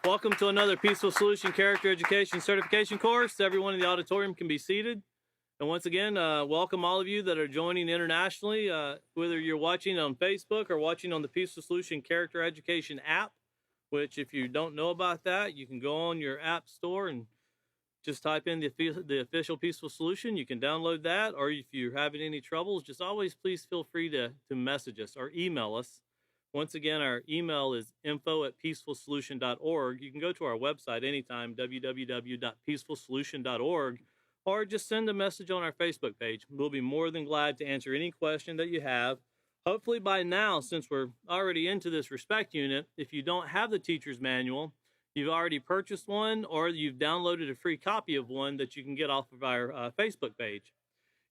Welcome to another Peaceful Solution Character Education Certification course. Everyone in the auditorium can be seated. And once again, welcome all of you that are joining internationally, whether you're watching on Facebook or watching on the Peaceful Solution Character Education app, which if you don't know about that, you can go on your app store and just type in the official Peaceful Solution. You can download that, or if you're having any troubles, just always please feel free to message us or email us. Once again, our email is info@peacefulsolution.org. You can go to our website anytime, www.peacefulsolution.org, or just send a message on our Facebook page. We'll be more than glad to answer any question that you have. Hopefully by now, since we're already into this respect unit, if you don't have the teacher's manual, you've already purchased one, or you've downloaded a free copy of one that you can get off of our Facebook page.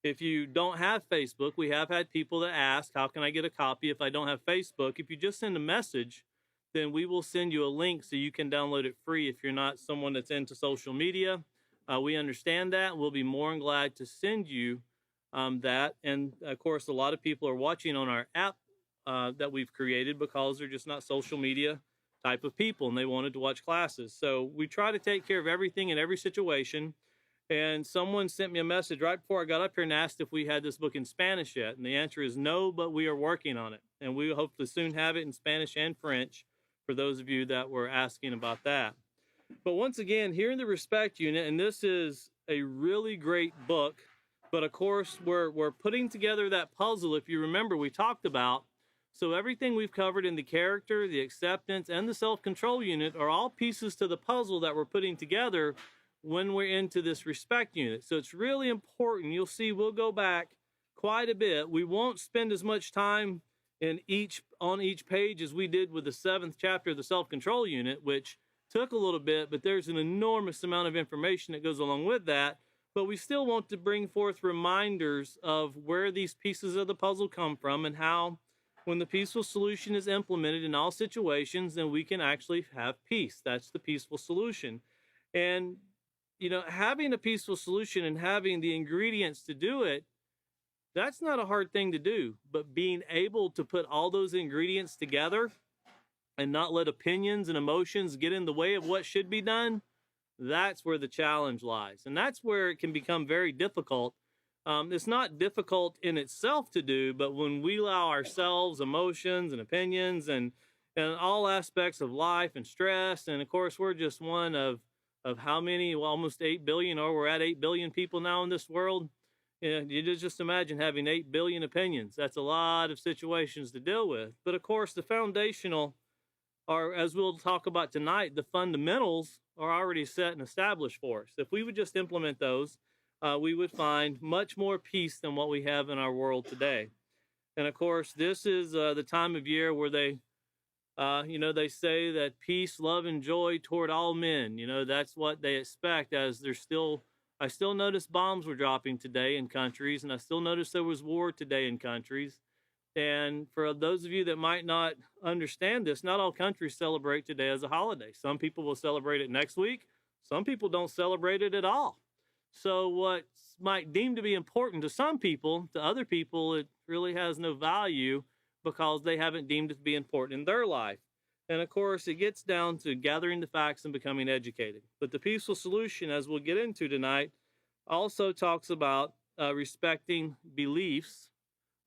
If you don't have Facebook, we have had people that ask, how can I get a copy if I don't have Facebook? If you just send a message, then we will send you a link so you can download it free if you're not someone that's into social media. We understand that. We'll be more than glad to send you that. And of course, a lot of people are watching on our app that we've created because they're just not social media type of people and they wanted to watch classes. So we try to take care of everything in every situation. And someone sent me a message right before I got up here and asked if we had this book in Spanish yet. And the answer is no, but we are working on it. And we hope to soon have it in Spanish and French for those of you that were asking about that. But once again, here in the Respect Unit, and this is a really great book, but of course, we're putting together that puzzle, if you remember, we talked about. So everything we've covered in the character, the acceptance, and the self-control unit are all pieces to the puzzle that we're putting together when we're into this respect unit. So it's really important. You'll see we'll go back quite a bit. We won't spend as much time on each page as we did with the 7th chapter of the self-control unit, which took a little bit, but there's an enormous amount of information that goes along with that. But we still want to bring forth reminders of where these pieces of the puzzle come from and how when the peaceful solution is implemented in all situations, then we can actually have peace. That's the peaceful solution. And you know, having a peaceful solution and having the ingredients to do it, that's not a hard thing to do. But being able to put all those ingredients together and not let opinions and emotions get in the way of what should be done, that's where the challenge lies. And that's where it can become very difficult. It's not difficult in itself to do, but when we allow ourselves emotions and opinions and all aspects of life and stress, and of course, we're just one of how many, well, almost 8 billion, or we're at 8 billion people now in this world. You just imagine having 8 billion opinions. That's a lot of situations to deal with. But of course, the foundational are, as we'll talk about tonight, the fundamentals are already set and established for us. If we would just implement those, we would find much more peace than what we have in our world today. And of course, this is the time of year where they say that peace, love, and joy toward all men. That's what they expect, as I still notice bombs were dropping today in countries, and I still notice there was war today in countries. And for those of you that might not understand this, not all countries celebrate today as a holiday. Some people will celebrate it next week. Some people don't celebrate it at all. So what might deem to be important to some people, to other people, it really has no value, because they haven't deemed it to be important in their life. And of course, it gets down to gathering the facts and becoming educated. But the peaceful solution, as we'll get into tonight, also talks about respecting beliefs.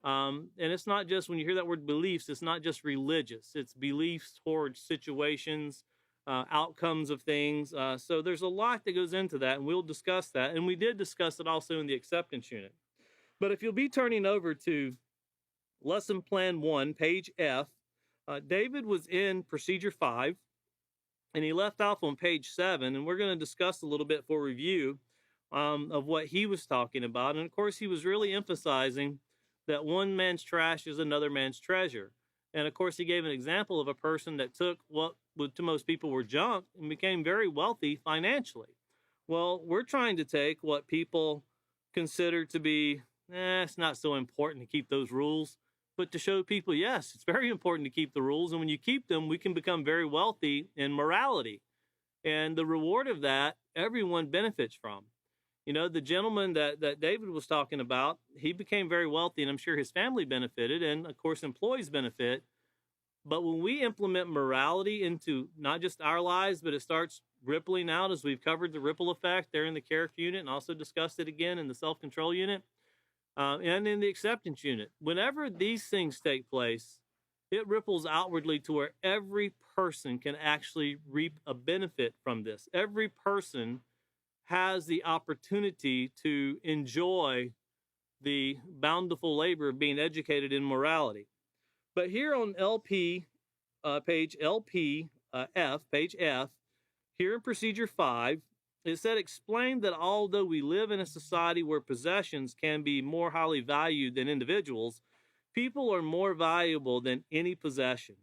And it's not just, when you hear that word beliefs, it's not just religious. It's beliefs towards situations, outcomes of things. So there's a lot that goes into that, and we'll discuss that. And we did discuss it also in the acceptance unit. But if you'll be turning over to Lesson Plan 1, page F. David was in Procedure 5, and he left off on page 7, and we're going to discuss a little bit for review of what he was talking about. And of course, he was really emphasizing that one man's trash is another man's treasure. And of course, he gave an example of a person that took what to most people were junk and became very wealthy financially. Well, we're trying to take what people consider to be, it's not so important to keep those rules, but to show people, yes, it's very important to keep the rules. And when you keep them, we can become very wealthy in morality. And the reward of that, everyone benefits from. The gentleman that David was talking about, he became very wealthy, and I'm sure his family benefited, and of course, employees benefit. But when we implement morality into not just our lives, but it starts rippling out, as we've covered the ripple effect there in the character unit and also discussed it again in the self-control unit, and in the acceptance unit. Whenever these things take place, it ripples outwardly to where every person can actually reap a benefit from this. Every person has the opportunity to enjoy the bountiful labor of being educated in morality. But here on LP, page LP, page F, here in procedure 5, it said, explain that although we live in a society where possessions can be more highly valued than individuals, people are more valuable than any possession.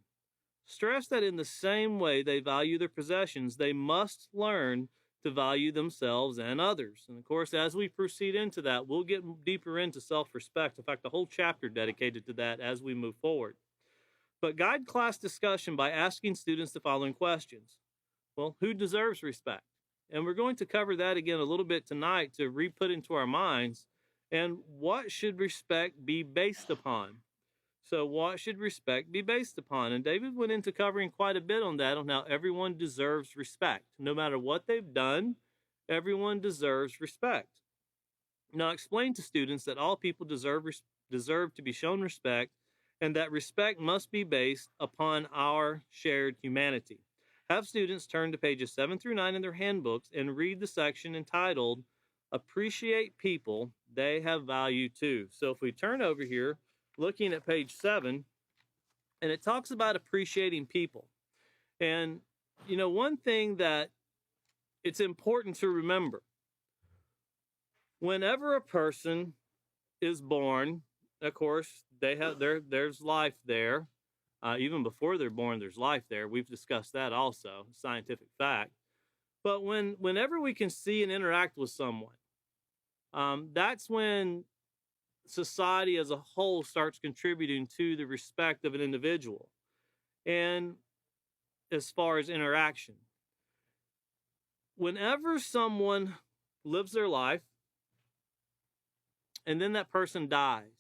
Stress that in the same way they value their possessions, they must learn to value themselves and others. And of course, as we proceed into that, we'll get deeper into self-respect. In fact, a whole chapter dedicated to that as we move forward. But guide class discussion by asking students the following questions. Well, who deserves respect? And we're going to cover that again a little bit tonight to re-put into our minds. And what should respect be based upon? So what should respect be based upon? And David went into covering quite a bit on that, on how everyone deserves respect. No matter what they've done, everyone deserves respect. Now explain to students that all people deserve to be shown respect, and that respect must be based upon our shared humanity. Have students turn to pages 7 through 9 in their handbooks and read the section entitled, Appreciate People, They Have Value Too. So if we turn over here, looking at page 7, and it talks about appreciating people. And, you know, one thing that it's important to remember, whenever a person is born, of course, they have there's life there. Even before they're born, there's life there. We've discussed that also, scientific fact. But whenever we can see and interact with someone, that's when society as a whole starts contributing to the respect of an individual. And as far as interaction, whenever someone lives their life and then that person dies,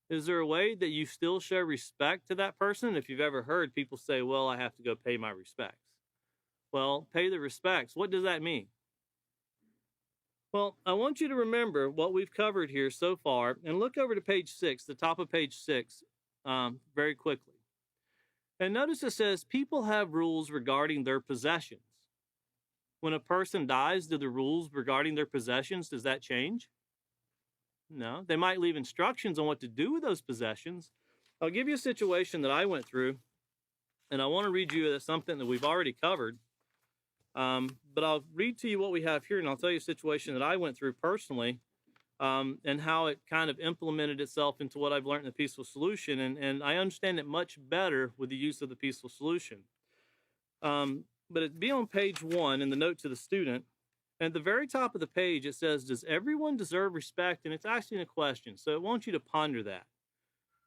is there a way that you still show respect to that person? If you've ever heard people say, well, I have to go pay my respects. Well, pay the respects. What does that mean? Well, I want you to remember what we've covered here so far, and look over to page 6, the top of page 6, very quickly. And notice it says, people have rules regarding their possessions. When a person dies, do the rules regarding their possessions, does that change? No, they might leave instructions on what to do with those possessions. I'll give you a situation that I went through, and I want to read you something that we've already covered. But I'll read to you what we have here, and I'll tell you a situation that I went through personally, and how it kind of implemented itself into what I've learned in the Peaceful Solution, and I understand it much better with the use of the Peaceful Solution. But it'd be on page 1 in the note to the student. And at the very top of the page, it says, does everyone deserve respect? And it's asking a question. So I want you to ponder that.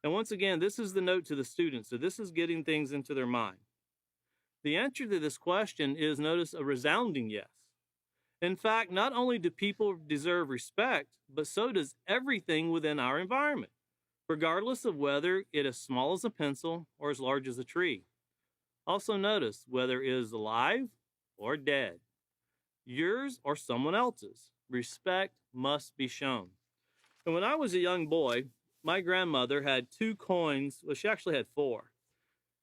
And once again, this is the note to the student. So this is getting things into their mind. The answer to this question is, notice, a resounding yes. In fact, not only do people deserve respect, but so does everything within our environment, regardless of whether it is small as a pencil or as large as a tree. Also notice whether it is alive or dead. Yours or someone else's. Respect must be shown. And when I was a young boy, my grandmother had 2 coins. Well, she actually had 4.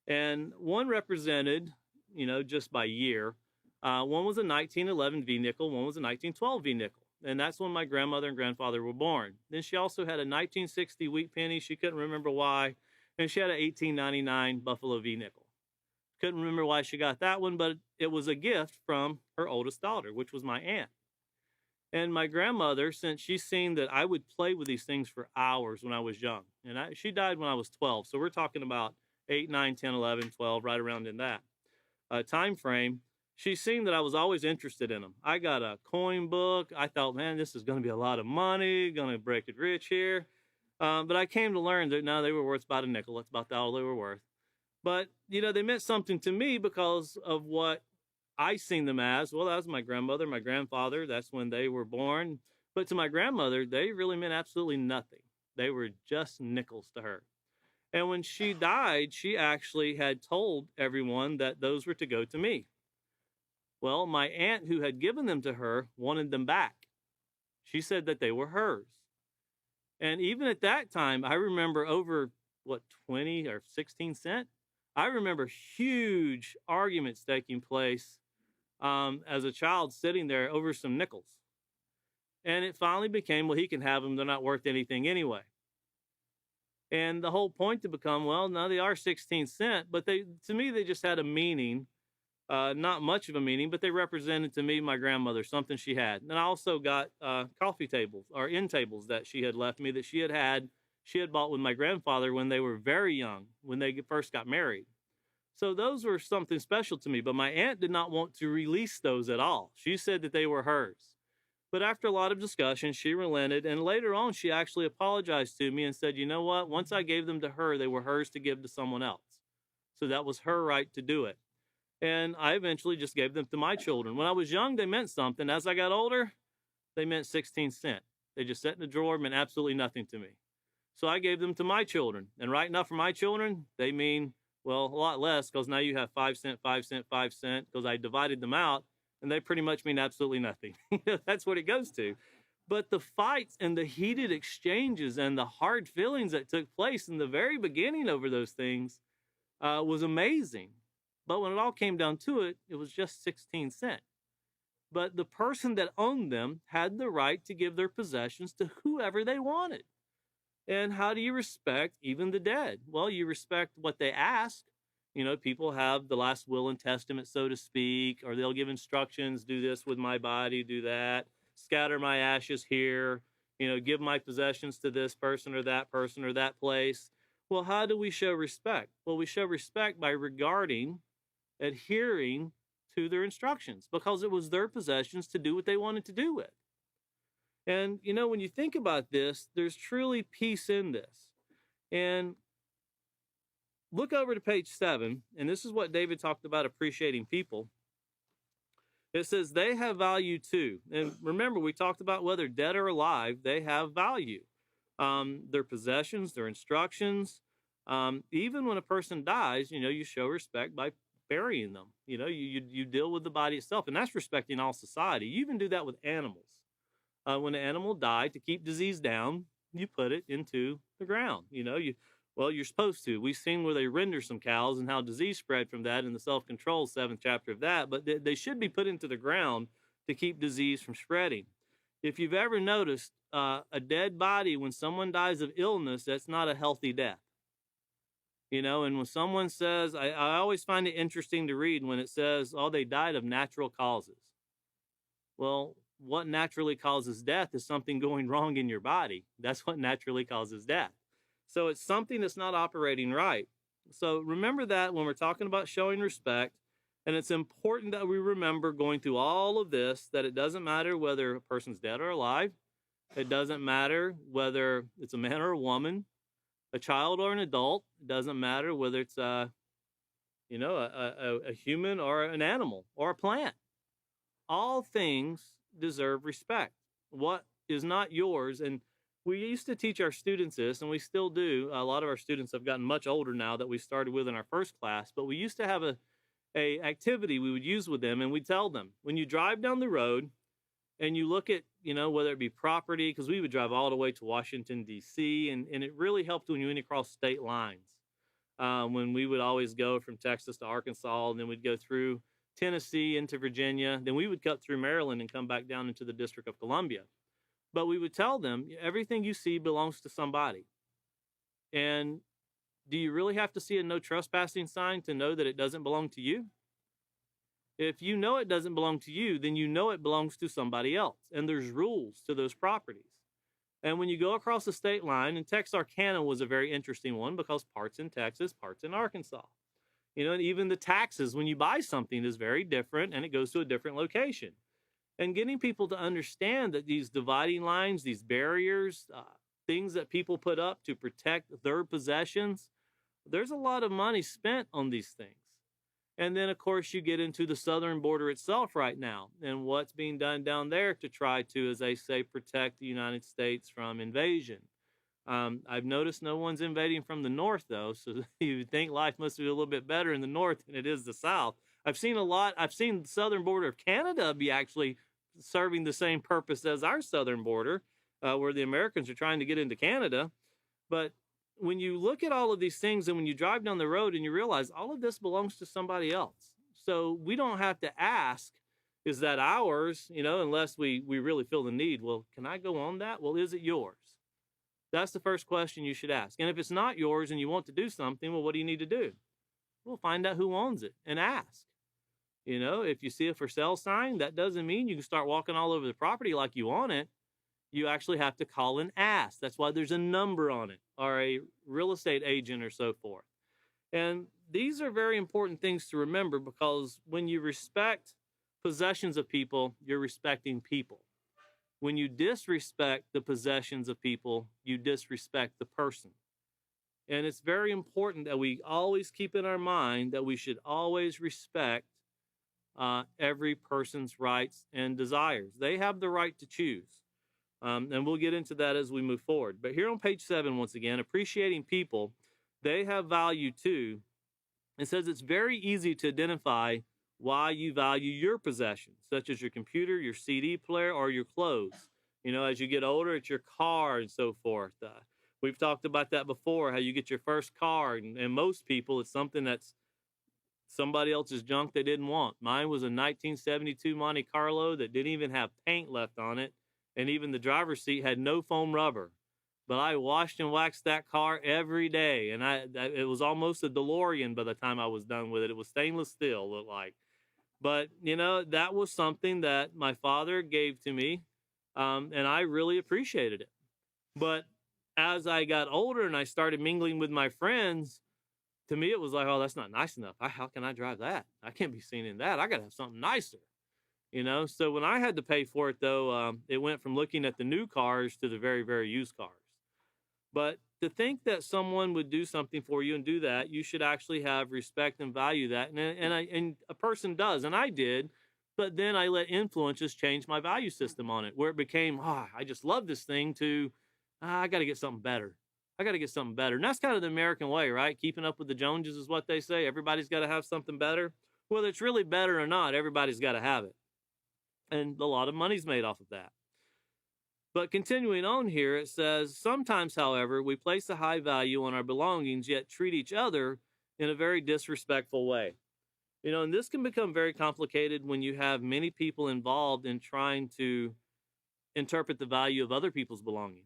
And one represented, just by year. One was a 1911 V-nickel, one was a 1912 V-nickel. And that's when my grandmother and grandfather were born. Then she also had a 1960 wheat penny. She couldn't remember why. And she had an 1899 Buffalo V-nickel. Couldn't remember why she got that one, but it was a gift from her oldest daughter, which was my aunt. And my grandmother, since she's seen that I would play with these things for hours when I was young, and she died when I was 12, so we're talking about 8, 9, 10, 11, 12, right around in that time frame, she's seen that I was always interested in them. I got a coin book. I thought, man, this is going to be a lot of money, going to break it rich here. But I came to learn that, no, they were worth about a nickel. That's about all they were worth. But, they meant something to me because of what I seen them as. Well, that was my grandmother, my grandfather. That's when they were born. But to my grandmother, they really meant absolutely nothing. They were just nickels to her. And when she died, she actually had told everyone that those were to go to me. Well, my aunt who had given them to her wanted them back. She said that they were hers. And even at that time, I remember over what, 20 or 16 cent? I remember huge arguments taking place as a child sitting there over some nickels. And it finally became, well, he can have them. They're not worth anything anyway. And the whole point to become, well, no, they are 16 cent, but to me, they just had a meaning, not much of a meaning, but they represented to me my grandmother, something she had. And I also got coffee tables or end tables that she had left me that she had bought with my grandfather when they were very young, when they first got married. So those were something special to me, but my aunt did not want to release those at all. She said that they were hers. But after a lot of discussion, she relented, and later on, she actually apologized to me and said, you know what? Once I gave them to her, they were hers to give to someone else. So that was her right to do it. And I eventually just gave them to my children. When I was young, they meant something. As I got older, they meant 16 cents. They just sat in the drawer, meant absolutely nothing to me. So I gave them to my children. And right now for my children, they mean, well, a lot less because now you have 5 cent, 5 cent, 5 cent because I divided them out. And they pretty much mean absolutely nothing. That's what it goes to. But the fights and the heated exchanges and the hard feelings that took place in the very beginning over those things was amazing. But when it all came down to it, it was just 16 cents. But the person that owned them had the right to give their possessions to whoever they wanted. And how do you respect even the dead? Well, you respect what they ask. You know, people have the last will and testament, so to speak, or they'll give instructions, do this with my body, do that, scatter my ashes here, you know, give my possessions to this person or that place. Well, how do we show respect? Well, we show respect by adhering to their instructions because it was their possessions to do what they wanted to do with. And, you know, when you think about this, there's truly peace in this. And look over to page 7, and this is what David talked about appreciating people. It says they have value too. And remember, we talked about whether dead or alive, they have value. Their possessions, their instructions. Even when a person dies, you know, you show respect by burying them. You know, you deal with the body itself, and that's respecting all society. You even do that with animals. When an animal died, to keep disease down, you put it into the ground. You know, you're supposed to. We've seen where they render some cows and how disease spread from that in the self-control 7th chapter of that. But they should be put into the ground to keep disease from spreading. If you've ever noticed a dead body, when someone dies of illness, that's not a healthy death. You know, and when someone says, I always find it interesting to read when it says, oh, they died of natural causes. Well, what naturally causes death is something going wrong in your body. That's what naturally causes death. So it's something that's not operating right. So remember that when we're talking about showing respect, and it's important that we remember going through all of this, that it doesn't matter whether a person's dead or alive. It doesn't matter whether it's a man or a woman, a child or an adult. It doesn't matter whether it's a human or an animal or a plant. All things deserve respect. What is not yours, and we used to teach our students this, and we still do. A lot of our students have gotten much older now that we started with in our first class, but we used to have a activity we would use with them, and we'd tell them, when you drive down the road and you look at, you know, whether it be property, because we would drive all the way to Washington, D.C., and it really helped when you went across state lines. When we would always go from Texas to Arkansas, and then we'd go through Tennessee into Virginia, then we would cut through Maryland and come back down into the District of Columbia. But we would tell them, everything you see belongs to somebody. And do you really have to see a no trespassing sign to know that it doesn't belong to you? If you know it doesn't belong to you, then you know it belongs to somebody else. And there's rules to those properties. And when you go across the state line, and Texarkana was a very interesting one because parts in Texas, parts in Arkansas. You know, and even the taxes when you buy something is very different, and it goes to a different location. And getting people to understand that these dividing lines, these barriers, things that people put up to protect their possessions, there's a lot of money spent on these things. And then, of course, you get into the southern border itself right now and what's being done down there to try to, as they say, protect the United States from invasion. I've noticed no one's invading from the north, though, so you would think life must be a little bit better in the north than it is the south. I've seen the southern border of Canada be actually serving the same purpose as our southern border, where the Americans are trying to get into Canada. But when you look at all of these things and when you drive down the road and you realize all of this belongs to somebody else. So we don't have to ask, is that ours? Unless we really feel the need. Well, can I go on that? Well, is it yours? That's the first question you should ask. And if it's not yours and you want to do something, well, what do you need to do? Well, find out who owns it and ask. If you see a for sale sign, that doesn't mean you can start walking all over the property like you want it. You actually have to call and ask. That's why there's a number on it, or a real estate agent or so forth. And these are very important things to remember, because when you respect possessions of people, you're respecting people. When you disrespect the possessions of people, you disrespect the person. And it's very important that we always keep in our mind that we should always respect every person's rights and desires. They have the right to choose. And we'll get into that as we move forward. But here on page 7, once again, appreciating people, they have value too. It says it's very easy to identify why you value your possessions, such as your computer, your CD player, or your clothes. As you get older, it's your car and so forth. We've talked about that before, how you get your first car. And most people, it's something that's somebody else's junk they didn't want. Mine was a 1972 Monte Carlo that didn't even have paint left on it. And even the driver's seat had no foam rubber. But I washed and waxed that car every day. And it was almost a DeLorean by the time I was done with it. It was stainless steel, looked like. But, that was something that my father gave to me. And I really appreciated it. But as I got older and I started mingling with my friends, to me, it was like, oh, that's not nice enough. How can I drive that? I can't be seen in that. I got to have something nicer. So when I had to pay for it, though, it went from looking at the new cars to the very, very used cars. But to think that someone would do something for you and do that, you should actually have respect and value that. And a person does, and I did. But then I let influences change my value system on it, where it became, I just love this thing, to, I got to get something better. I got to get something better. And that's kind of the American way, right? Keeping up with the Joneses is what they say. Everybody's got to have something better. Whether it's really better or not, everybody's got to have it. And a lot of money's made off of that. But continuing on here, it says, sometimes, however, we place a high value on our belongings, yet treat each other in a very disrespectful way. And this can become very complicated when you have many people involved in trying to interpret the value of other people's belongings.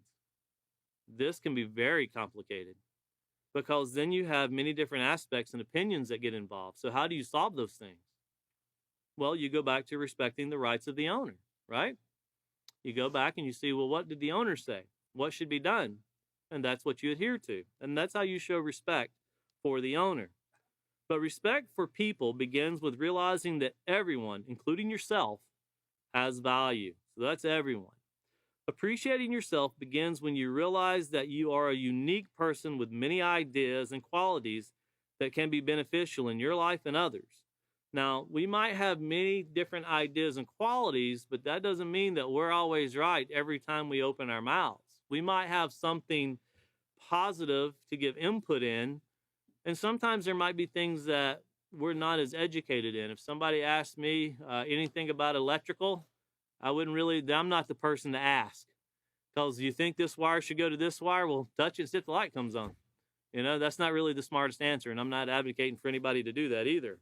This can be very complicated, because then you have many different aspects and opinions that get involved. So how do you solve those things? Well, you go back to respecting the rights of the owner, right? You go back and you see, well, what did the owner say? What should be done? And that's what you adhere to. And that's how you show respect for the owner. But respect for people begins with realizing that everyone, including yourself, has value. So that's everyone. Appreciating yourself begins when you realize that you are a unique person with many ideas and qualities that can be beneficial in your life and others. Now, we might have many different ideas and qualities, but that doesn't mean that we're always right every time we open our mouths. We might have something positive to give input in, and sometimes there might be things that we're not as educated in. If somebody asked me anything about electrical, I'm not the person to ask. Because you think this wire should go to this wire? Well, touch it, see if the light comes on. That's not really the smartest answer, and I'm not advocating for anybody to do that either.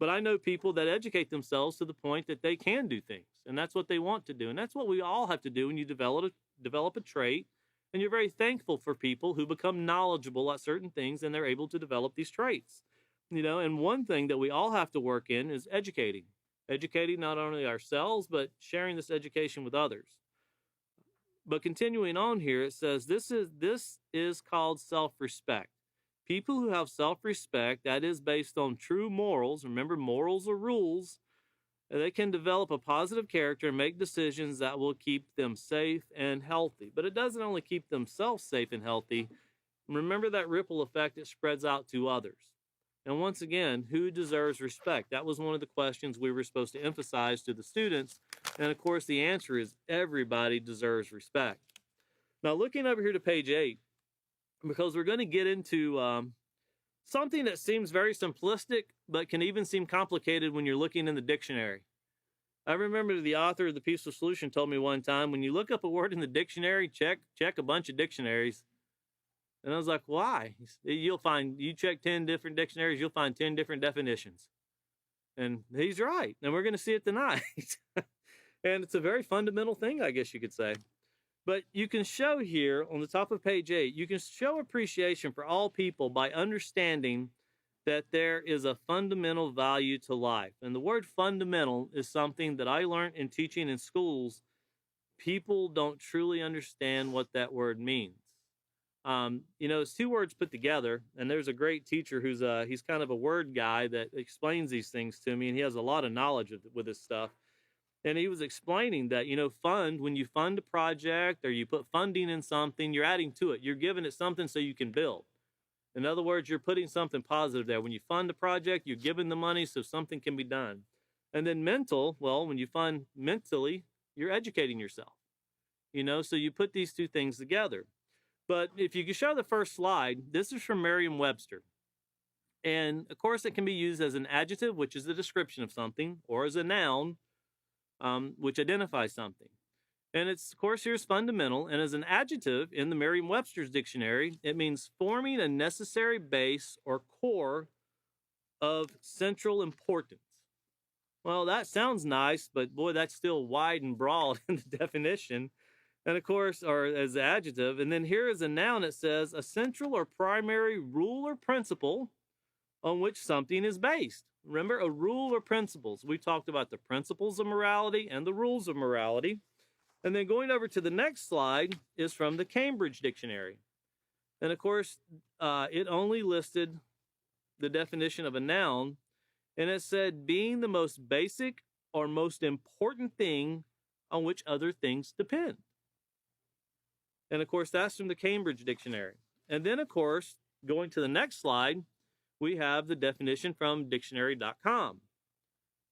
But I know people that educate themselves to the point that they can do things, and that's what they want to do. And that's what we all have to do when you develop a trait, and you're very thankful for people who become knowledgeable at certain things and they're able to develop these traits. And one thing that we all have to work in is educating not only ourselves, but sharing this education with others. But continuing on here, it says this is called self-respect. People who have self-respect, that is based on true morals, remember, morals are rules, they can develop a positive character and make decisions that will keep them safe and healthy. But it doesn't only keep themselves safe and healthy. Remember that ripple effect, it spreads out to others. And once again, who deserves respect? That was one of the questions we were supposed to emphasize to the students. And of course, the answer is everybody deserves respect. Now, looking over here to page 8, because we're going to get into something that seems very simplistic, but can even seem complicated when you're looking in the dictionary. I remember the author of The Peaceful Solution told me one time, when you look up a word in the dictionary, check a bunch of dictionaries. And I was like, why? You'll find, you check 10 different dictionaries, you'll find 10 different definitions. And he's right. And we're going to see it tonight. And it's a very fundamental thing, I guess you could say. But you can show here on the top of page 8, you can show appreciation for all people by understanding that there is a fundamental value to life. And the word fundamental is something that I learned in teaching in schools. People don't truly understand what that word means. It's two words put together, and there's a great teacher who's he's kind of a word guy that explains these things to me, and he has a lot of knowledge with this stuff. And he was explaining that, when you fund a project or you put funding in something, you're adding to it. You're giving it something so you can build. In other words, you're putting something positive there. When you fund a project, you're giving the money so something can be done. And then mental, well, when you fund mentally, you're educating yourself. So you put these two things together. But if you can show the first slide, this is from Merriam-Webster. And of course, it can be used as an adjective, which is a description of something, or as a noun, which identifies something. And it's, of course, here's fundamental. And as an adjective in the Merriam-Webster's dictionary, it means forming a necessary base or core of central importance. Well, that sounds nice, but boy, that's still wide and broad in the definition. And of course, or as an adjective. And then here is a noun that says a central or primary rule or principle on which something is based. Remember, a rule or principles. We talked about the principles of morality and the rules of morality. And then going over to the next slide is from the Cambridge Dictionary. And of course, it only listed the definition of a noun. And it said being the most basic or most important thing on which other things depend. And of course, that's from the Cambridge Dictionary. And then, of course, going to the next slide, we have the definition from dictionary.com.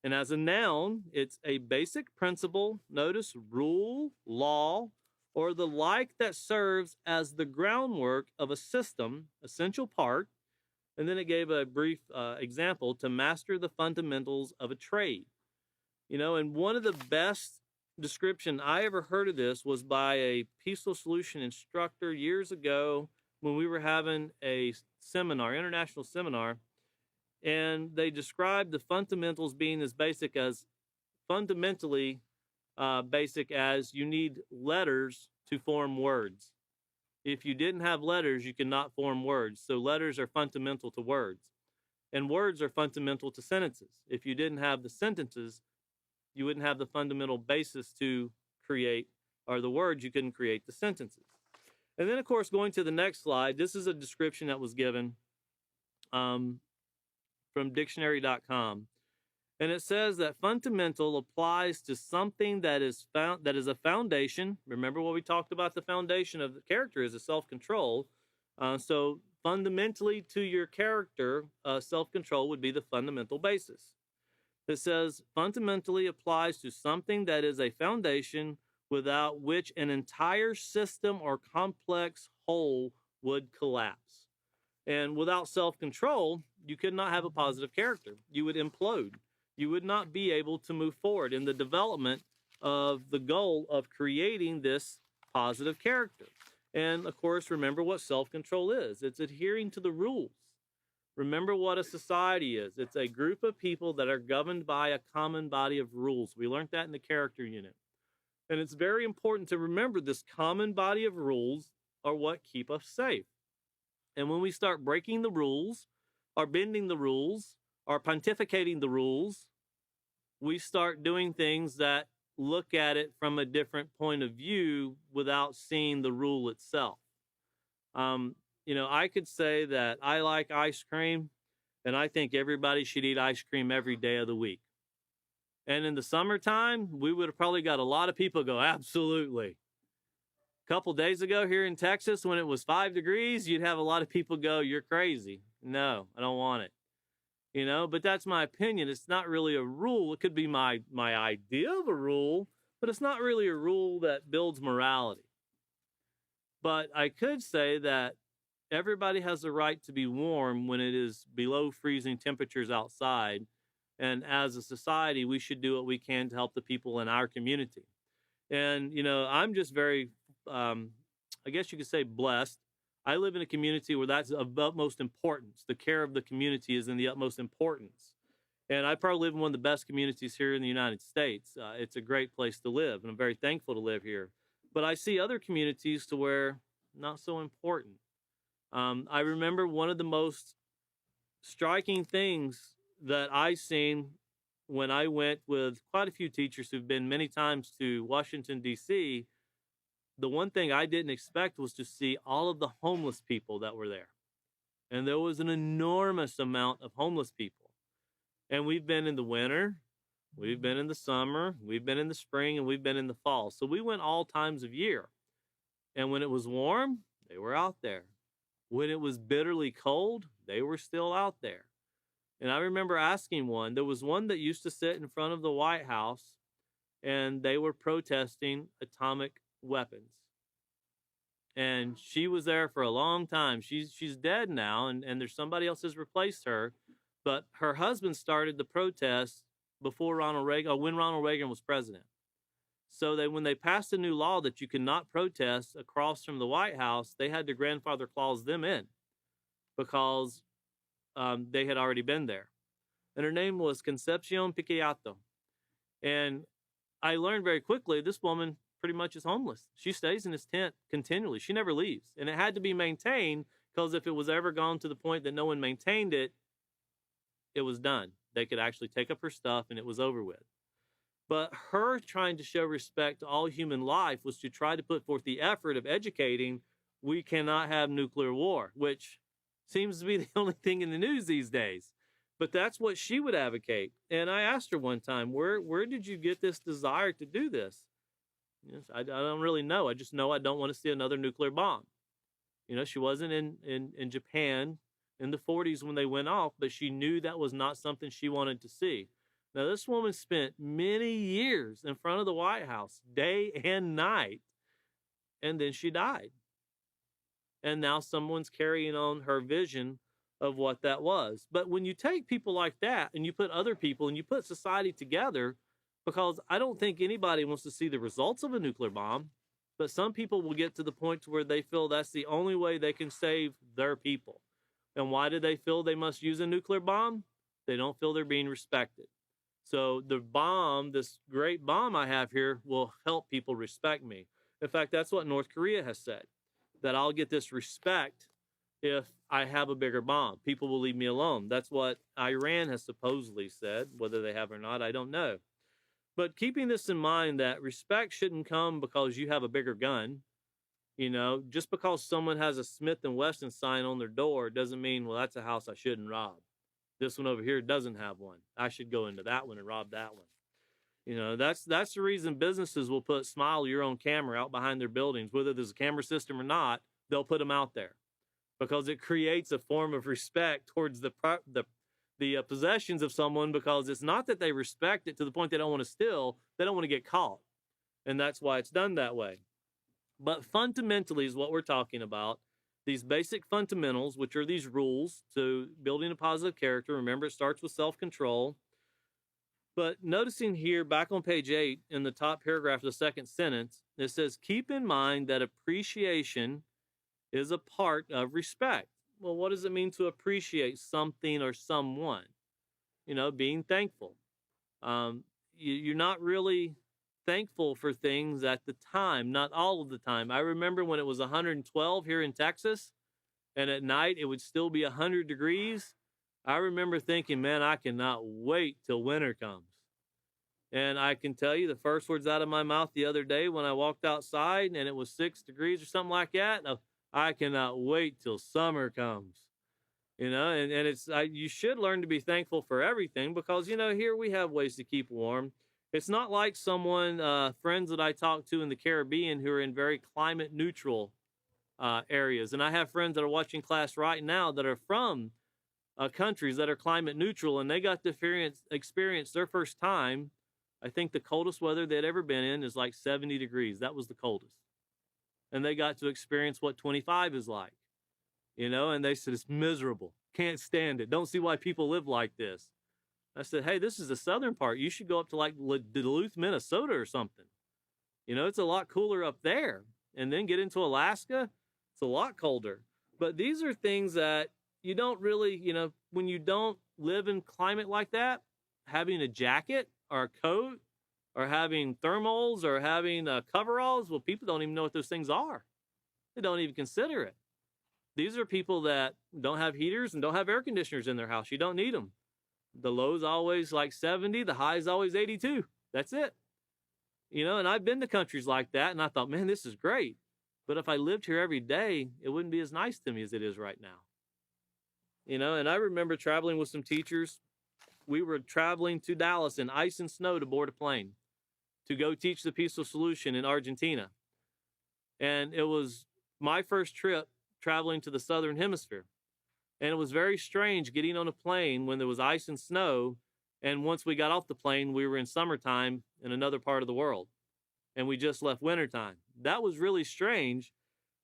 And as a noun, it's a basic principle, notice rule, law, or the like that serves as the groundwork of a system, essential part. And then it gave a brief example to master the fundamentals of a trade. And one of the best description I ever heard of this was by a Peaceful Solution instructor years ago when we were having a seminar, international seminar, and they described the fundamentals being as basic as fundamentally basic as you need letters to form words. If you didn't have letters, you cannot form words. So letters are fundamental to words, and words are fundamental to sentences. If you didn't have the sentences, you wouldn't have the fundamental basis to create, or the words, you couldn't create the sentences. And then, of course, going to the next slide, this is a description that was given from dictionary.com. And it says that fundamental applies to something that is a foundation. Remember what we talked about, the foundation of the character is a self-control. So fundamentally to your character, self-control would be the fundamental basis. It says fundamentally applies to something that is a foundation without which an entire system or complex whole would collapse. And without self-control, you could not have a positive character. You would implode. You would not be able to move forward in the development of the goal of creating this positive character. And of course, remember what self-control is. It's adhering to the rules. Remember what a society is. It's a group of people that are governed by a common body of rules. We learned that in the character unit. And it's very important to remember this common body of rules are what keep us safe. And when we start breaking the rules, or bending the rules, or pontificating the rules, we start doing things that look at it from a different point of view without seeing the rule itself. I could say that I like ice cream, and I think everybody should eat ice cream every day of the week. And in the summertime, we would have probably got a lot of people go, absolutely. A couple days ago here in Texas, when it was 5 degrees, you'd have a lot of people go, you're crazy. No, I don't want it. But that's my opinion. It's not really a rule. It could be my idea of a rule, but it's not really a rule that builds morality. But I could say that everybody has the right to be warm when it is below freezing temperatures outside. And as a society, we should do what we can to help the people in our community. And, I'm just very, I guess you could say, blessed. I live in a community where that's of utmost importance. The care of the community is in the utmost importance. And I probably live in one of the best communities here in the United States. It's a great place to live, and I'm very thankful to live here. But I see other communities to where not so important. I remember one of the most striking things that I seen when I went with quite a few teachers who've been many times to Washington, D.C. The one thing I didn't expect was to see all of the homeless people that were there. And there was an enormous amount of homeless people. And we've been in the winter, we've been in the summer, we've been in the spring, and we've been in the fall. So we went all times of year. And when it was warm, they were out there. When it was bitterly cold, they were still out there. And I remember asking one, there was one that used to sit in front of the White House, and they were protesting atomic weapons. And she was there for a long time. She's dead now, and there's somebody else has replaced her. But her husband started the protest before Ronald Reagan, or when Ronald Reagan was president. So when they passed a new law that you could not protest across from the White House, they had to grandfather clause them in because they had already been there. And her name was Concepcion Piqueato. And I learned very quickly this woman pretty much is homeless. She stays in this tent continually. She never leaves. And it had to be maintained because if it was ever gone to the point that no one maintained it, it was done. They could actually take up her stuff and it was over with. But her trying to show respect to all human life was to try to put forth the effort of educating we cannot have nuclear war, which seems to be the only thing in the news these days. But that's what she would advocate. And I asked her one time, where did you get this desire to do this? Yes, I don't really know. I just know I don't want to see another nuclear bomb. She wasn't in Japan in the 40s when they went off, but she knew that was not something she wanted to see. Now, this woman spent many years in front of the White House, day and night, and then she died. And now someone's carrying on her vision of what that was. But when you take people like that and you put other people and you put society together, because I don't think anybody wants to see the results of a nuclear bomb, but some people will get to the point to where they feel that's the only way they can save their people. And why do they feel they must use a nuclear bomb? They don't feel they're being respected. So the bomb, this great bomb I have here, will help people respect me. In fact, that's what North Korea has said, that I'll get this respect if I have a bigger bomb. People will leave me alone. That's what Iran has supposedly said. Whether they have or not, I don't know. But keeping this in mind that respect shouldn't come because you have a bigger gun. Just because someone has a Smith & Wesson sign on their door doesn't mean, well, that's a house I shouldn't rob. This one over here doesn't have one. I should go into that one and rob that one. That's the reason businesses will put Smile Your Own camera out behind their buildings. Whether there's a camera system or not, they'll put them out there because it creates a form of respect towards the possessions of someone, because it's not that they respect it to the point they don't want to steal. They don't want to get caught. And that's why it's done that way. But fundamentally is what we're talking about. These basic fundamentals, which are these rules to building a positive character. Remember, it starts with self-control. But noticing here back on page 8 in the top paragraph of the second sentence, it says, keep in mind that appreciation is a part of respect. Well, what does it mean to appreciate something or someone? Being thankful. You're not really thankful for things at the time, not all of the time. I remember when it was 112 here in Texas, and at night it would still be 100 degrees. I remember thinking, man, I cannot wait till winter comes. And I can tell you the first words out of my mouth the other day when I walked outside and it was 6 degrees or something like that, I cannot wait till summer comes. And it's you should learn to be thankful for everything because, here we have ways to keep warm. It's not like friends that I talk to in the Caribbean who are in very climate neutral areas. And I have friends that are watching class right now that are from countries that are climate neutral, and they got to experience their first time. I think the coldest weather they'd ever been in is like 70 degrees. That was the coldest. And they got to experience what 25 is like. And they said, it's miserable. Can't stand it. Don't see why people live like this. I said, hey, this is the southern part. You should go up to like Duluth, Minnesota or something. It's a lot cooler up there. And then get into Alaska, it's a lot colder. But these are things that you don't really, when you don't live in climate like that, having a jacket or a coat or having thermals or having coveralls, well, people don't even know what those things are. They don't even consider it. These are people that don't have heaters and don't have air conditioners in their house. You don't need them. The low's always like 70, the high's always 82. That's it. And I've been to countries like that, and I thought, man, this is great. But if I lived here every day, it wouldn't be as nice to me as it is right now. And I remember traveling with some teachers. We were traveling to Dallas in ice and snow to board a plane to go teach the Peaceful Solution in Argentina. And it was my first trip traveling to the Southern Hemisphere. And it was very strange getting on a plane when there was ice and snow. And once we got off the plane, we were in summertime in another part of the world. And we just left wintertime. That was really strange.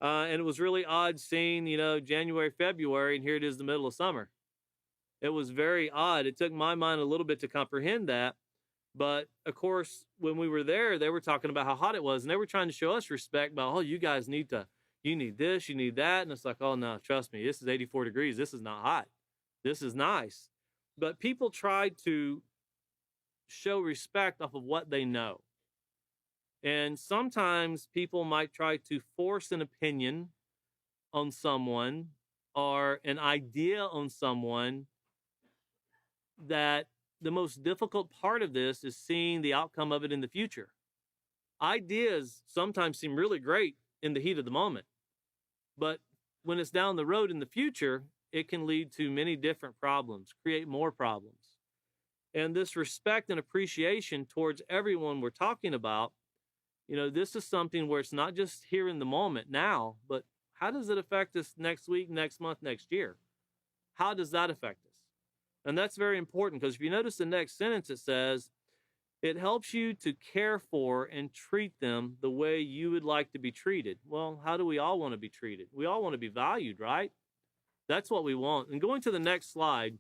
And it was really odd seeing, January, February, and here it is the middle of summer. It was very odd. It took my mind a little bit to comprehend that. But of course, when we were there, they were talking about how hot it was. And they were trying to show us respect by, oh, you guys you need this, you need that. And it's like, oh, no, trust me, this is 84 degrees. This is not hot. This is nice. But people try to show respect off of what they know. And sometimes people might try to force an opinion on someone or an idea on someone that the most difficult part of this is seeing the outcome of it in the future. Ideas sometimes seem really great in the heat of the moment, but when it's down the road in the future, it can lead to many different problems, create more problems. And this respect and appreciation towards everyone we're talking about, this is something where it's not just here in the moment now, but how does it affect us next week, next month, next year? How does that affect us? And that's very important, because if you notice the next sentence, it says, it helps you to care for and treat them the way you would like to be treated. Well, how do we all want to be treated? We all want to be valued, right? That's what we want. And going to the next slide,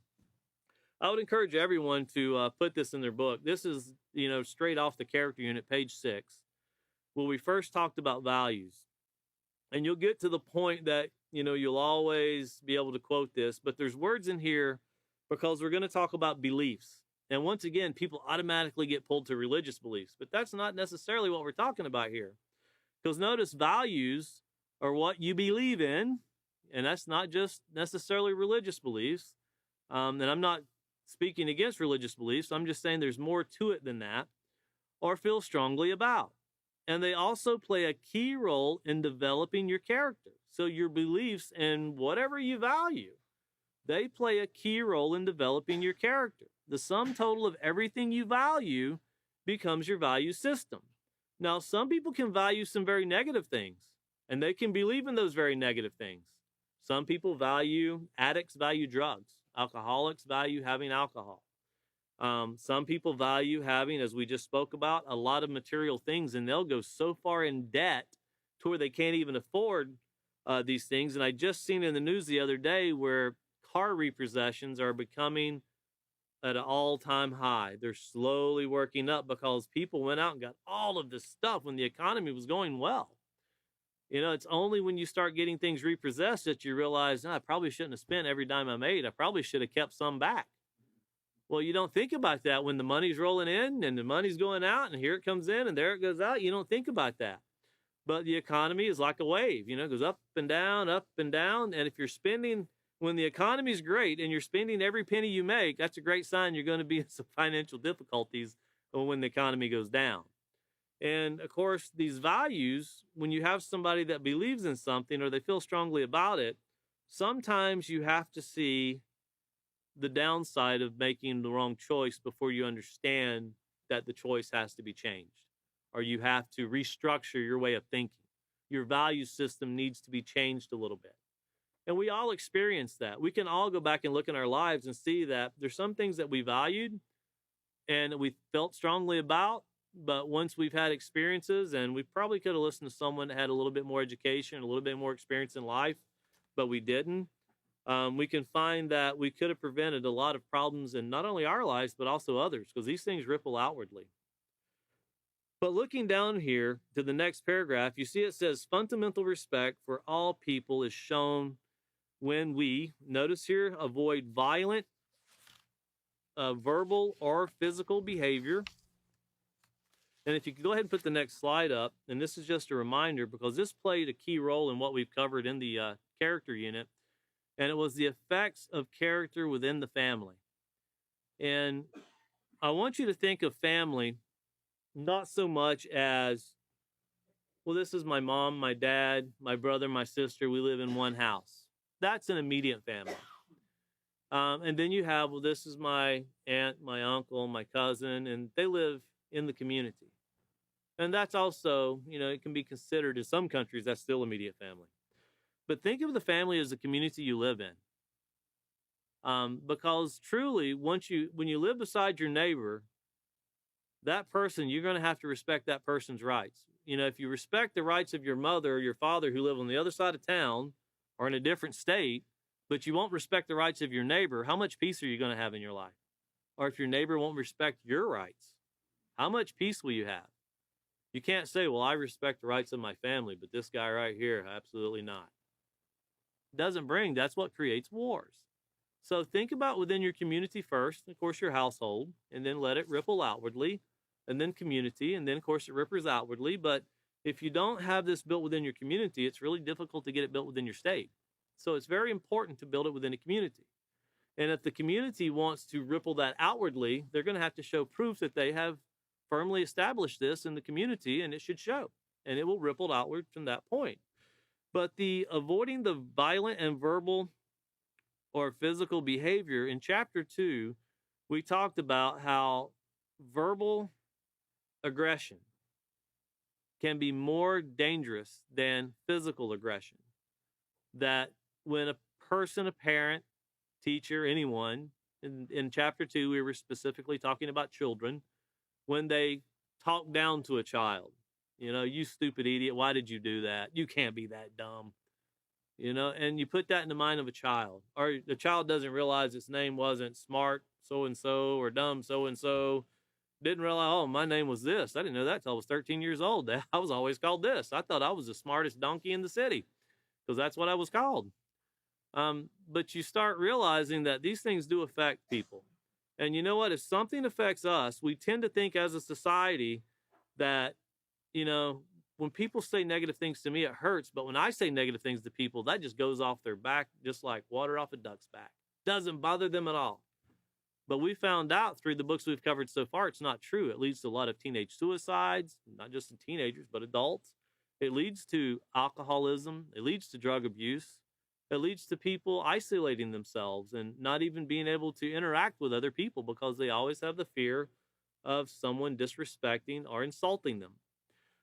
I would encourage everyone to put this in their book. This is, straight off the character unit, page 6, where we first talked about values. And you'll get to the point that, you'll always be able to quote this, but there's words in here because we're going to talk about beliefs. And once again, people automatically get pulled to religious beliefs, but that's not necessarily what we're talking about here. Because notice, values are what you believe in, and that's not just necessarily religious beliefs. And I'm not speaking against religious beliefs. I'm just saying there's more to it than that, or feel strongly about. And they also play a key role in developing your character. So your beliefs and whatever you value, they play a key role in developing your character. The sum total of everything you value becomes your value system. Now, some people can value some very negative things, and they can believe in those very negative things. Some people addicts value drugs. Alcoholics value having alcohol. Some people value having, as we just spoke about, a lot of material things, and they'll go so far in debt to where they can't even afford these things. And I just seen in the news the other day where car repossessions are becoming at an all-time high. They're slowly working up because people went out and got all of this stuff when the economy was going well. It's only when you start getting things repossessed that you realize, I probably shouldn't have spent every dime I made. I probably should have kept some back. Well, you don't think about that when the money's rolling in and the money's going out, and here it comes in and there it goes out. You don't think about that. But the economy is like a wave, it goes up and down, up and down. And if you're spending, when the economy's great and you're spending every penny you make, that's a great sign you're going to be in some financial difficulties when the economy goes down. And of course, these values, when you have somebody that believes in something or they feel strongly about it, sometimes you have to see the downside of making the wrong choice before you understand that the choice has to be changed, or you have to restructure your way of thinking. Your value system needs to be changed a little bit. And we all experience that. We can all go back and look in our lives and see that there's some things that we valued and we felt strongly about, but once we've had experiences, and we probably could have listened to someone that had a little bit more education, a little bit more experience in life, but we didn't, we can find that we could have prevented a lot of problems in not only our lives, but also others, because these things ripple outwardly. But looking down here to the next paragraph, you see it says fundamental respect for all people is shown when we, notice here, avoid violent, verbal or physical behavior. And if you could go ahead and put the next slide up, and this is just a reminder because this played a key role in what we've covered in the character unit, and it was the effects of character within the family. And I want you to think of family not so much as, well, this is my mom, my dad, my brother, my sister, we live in one house. That's an immediate family. And then you have, well, this is my aunt, my uncle, my cousin, and they live in the community. And that's also, it can be considered in some countries, that's still immediate family. But think of the family as the community you live in. Because truly, when you live beside your neighbor, that person, you're going to have to respect that person's rights. If you respect the rights of your mother or your father who live on the other side of town or in a different state, but you won't respect the rights of your neighbor, how much peace are you going to have in your life? Or if your neighbor won't respect your rights, how much peace will you have? You can't say, well, I respect the rights of my family, but this guy right here, absolutely not. That's what creates wars. So think about within your community first, of course, your household, and then let it ripple outwardly, and then community, and then, of course, it ripples outwardly. But if you don't have this built within your community, it's really difficult to get it built within your state. So it's very important to build it within a community. And if the community wants to ripple that outwardly, they're going to have to show proof that they have firmly established this in the community, and it should show. And it will ripple outward from that point. But the avoiding the violent and verbal or physical behavior, in chapter 2, we talked about how verbal aggression can be more dangerous than physical aggression. That when a person, a parent, teacher, anyone, in chapter 2, we were specifically talking about children, when they talk down to a child, you stupid idiot, why did you do that? You can't be that dumb. And you put that in the mind of a child, or the child doesn't realize its name wasn't smart so-and-so or dumb so-and-so, didn't realize, oh, my name was this. I didn't know that till I was 13 years old. I was always called this. I thought I was the smartest donkey in the city because that's what I was called. But you start realizing that these things do affect people. And you know what? If something affects us, we tend to think as a society that, when people say negative things to me, it hurts. But when I say negative things to people, that just goes off their back, just like water off a duck's back. Doesn't bother them at all. But we found out through the books we've covered so far, it's not true. It leads to a lot of teenage suicides, not just in teenagers, but adults. It leads to alcoholism. It leads to drug abuse. It leads to people isolating themselves and not even being able to interact with other people because they always have the fear of someone disrespecting or insulting them.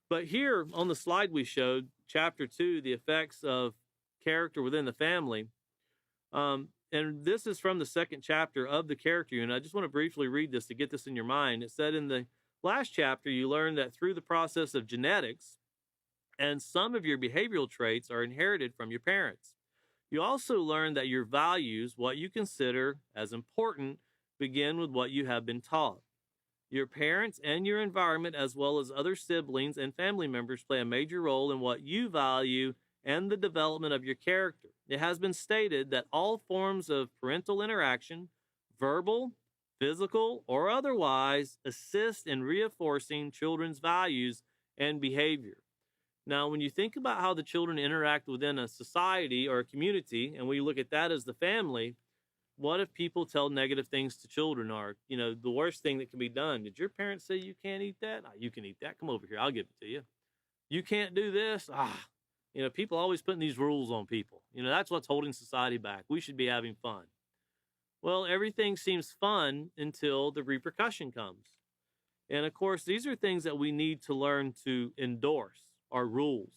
But here on the slide we showed, chapter 2, the effects of character within the family. And this is from the second chapter of the character unit. I just want to briefly read this to get this in your mind. It said in the last chapter, you learned that through the process of genetics, and some of your behavioral traits are inherited from your parents. You also learn that your values, what you consider as important, begin with what you have been taught. Your parents and your environment, as well as other siblings and family members, play a major role in what you value and the development of your character. It has been stated that all forms of parental interaction, verbal, physical, or otherwise, assist in reinforcing children's values and behavior. Now, when you think about how the children interact within a society or a community, and we look at that as the family, what if people tell negative things to children? Or, the worst thing that can be done, did your parents say you can't eat that? You can eat that. Come over here. I'll give it to you. You can't do this. People always putting these rules on people. That's what's holding society back. We should be having fun. Well, everything seems fun until the repercussion comes. And of course, these are things that we need to learn to endorse, our rules.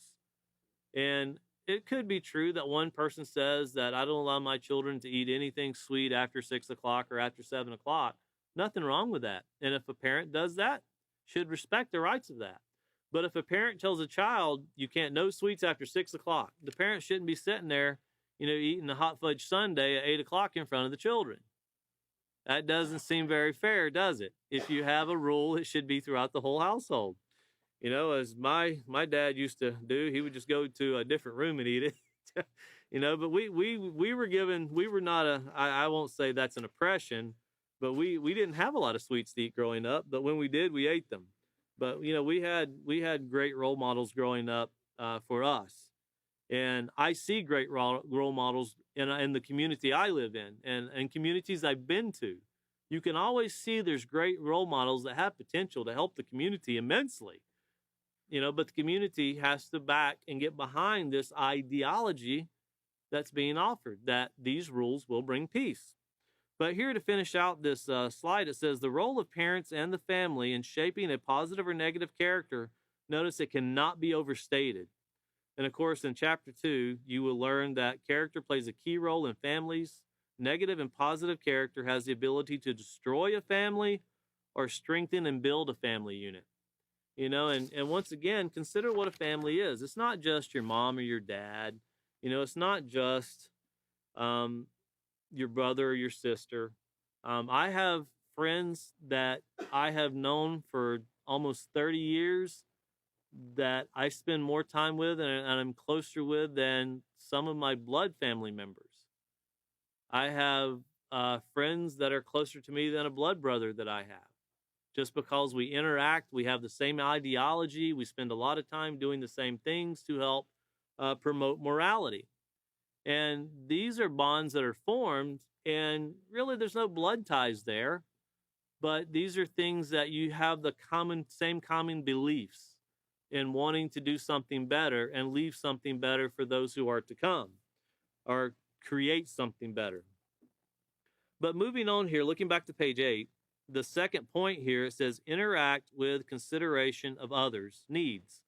And it could be true that one person says that I don't allow my children to eat anything sweet after 6 o'clock or after 7 o'clock. Nothing wrong with that. And if a parent does that, should respect the rights of that. But if a parent tells a child you can't no sweets after 6 o'clock, the parent shouldn't be sitting there eating a hot fudge sundae at 8 o'clock in front of the children. That doesn't seem very fair, does it? If you have a rule, it should be throughout the whole household. As my dad used to do, he would just go to a different room and eat it. But we were given, we were not I won't say that's an oppression, but we didn't have a lot of sweets to eat growing up. But when we did, we ate them. But we had great role models growing up for us. And I see great role models in the community I live in and communities I've been to. You can always see there's great role models that have potential to help the community immensely. But the community has to back and get behind this ideology that's being offered, that these rules will bring peace. But here to finish out this slide, it says the role of parents and the family in shaping a positive or negative character, notice it cannot be overstated. And of course, in chapter 2, you will learn that character plays a key role in families. Negative and positive character has the ability to destroy a family or strengthen and build a family unit. And once again, consider what a family is. It's not just your mom or your dad. It's not just your brother or your sister. I have friends that I have known for almost 30 years that I spend more time with and I'm closer with than some of my blood family members. I have friends that are closer to me than a blood brother that I have. Just because we interact, we have the same ideology, we spend a lot of time doing the same things to help promote morality. And these are bonds that are formed, and really there's no blood ties there, but these are things that you have the same common beliefs in wanting to do something better and leave something better for those who are to come, or create something better. But moving on here, looking back to page 8, the second point here, it says interact with consideration of others' needs.